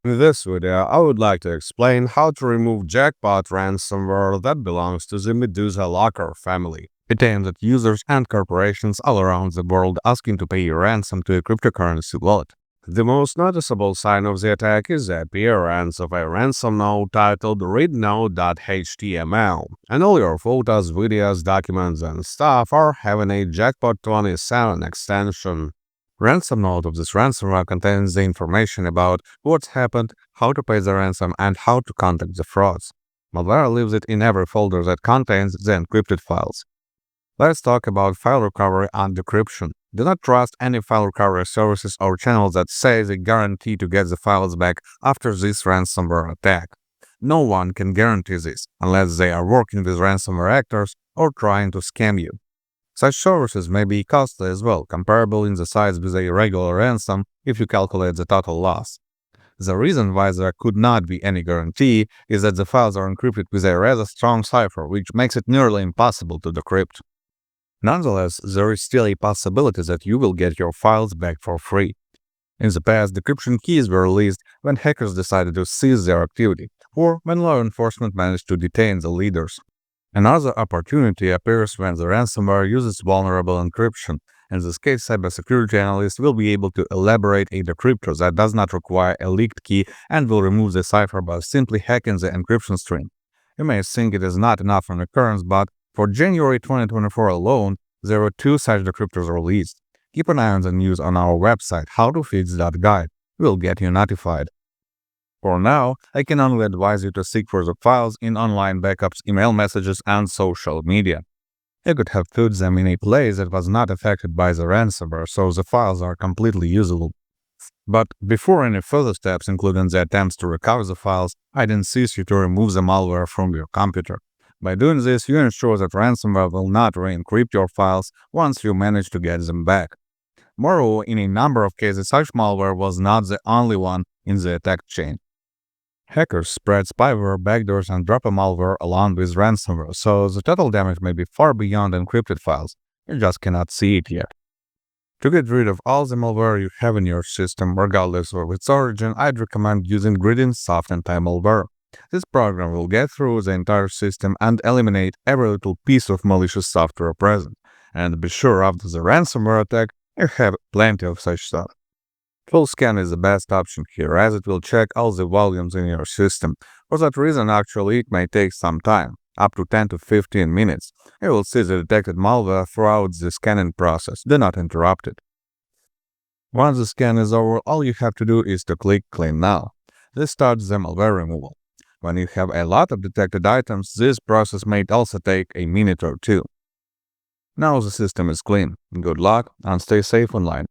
In this video, I would like to explain how to remove Jackpot Ransomware that belongs to the Medusa Locker family. It aims at users and corporations all around the world asking to pay a ransom to a cryptocurrency wallet. The most noticeable sign of the attack is the appearance of a ransom note titled readnote.html, and all your photos, videos, documents, and stuff are having a Jackpot 27 extension. Ransom note of this ransomware contains the information about what's happened, how to pay the ransom, and how to contact the frauds. Malware leaves it in every folder that contains the encrypted files. Let's talk about file recovery and decryption. Do not trust any file recovery services or channels that say they guarantee to get the files back after this ransomware attack. No one can guarantee this unless they are working with ransomware actors or trying to scam you. Such services may be costly as well, comparable in the size with a regular ransom if you calculate the total loss. The reason why there could not be any guarantee is that the files are encrypted with a rather strong cipher, which makes it nearly impossible to decrypt. Nonetheless, there is still a possibility that you will get your files back for free. In the past, decryption keys were released when hackers decided to cease their activity, or when law enforcement managed to detain the leaders. Another opportunity appears when the ransomware uses vulnerable encryption. In this case, cybersecurity analysts will be able to elaborate a decryptor that does not require a leaked key and will remove the cipher by simply hacking the encryption string. You may think it is not enough an occurrence, but for January 2024 alone, there were 2 such decryptors released. Keep an eye on the news on our website, HowToFix.Guide. We'll get you notified. For now, I can only advise you to seek for the files in online backups, email messages, and social media. You could have put them in a place that was not affected by the ransomware, so the files are completely usable. But before any further steps, including the attempts to recover the files, I'd insist you to remove the malware from your computer. By doing this, you ensure that ransomware will not re-encrypt your files once you manage to get them back. Moreover, in a number of cases, such malware was not the only one in the attack chain. Hackers spread spyware, backdoors, and drop a malware along with ransomware, so the total damage may be far beyond encrypted files. You just cannot see it yet. To get rid of all the malware you have in your system, regardless of its origin, I'd recommend using Gridin's Soft Anti-Malware. This program will get through the entire system and eliminate every little piece of malicious software present. And be sure after the ransomware attack, you have plenty of such stuff. Full scan is the best option here, as it will check all the volumes in your system. For that reason, actually, it may take some time, up to 10 to 15 minutes. You will see the detected malware throughout the scanning process. Do not interrupt it. Once the scan is over, all you have to do is to click Clean Now. This starts the malware removal. When you have a lot of detected items, this process may also take a minute or two. Now the system is clean. Good luck and stay safe online.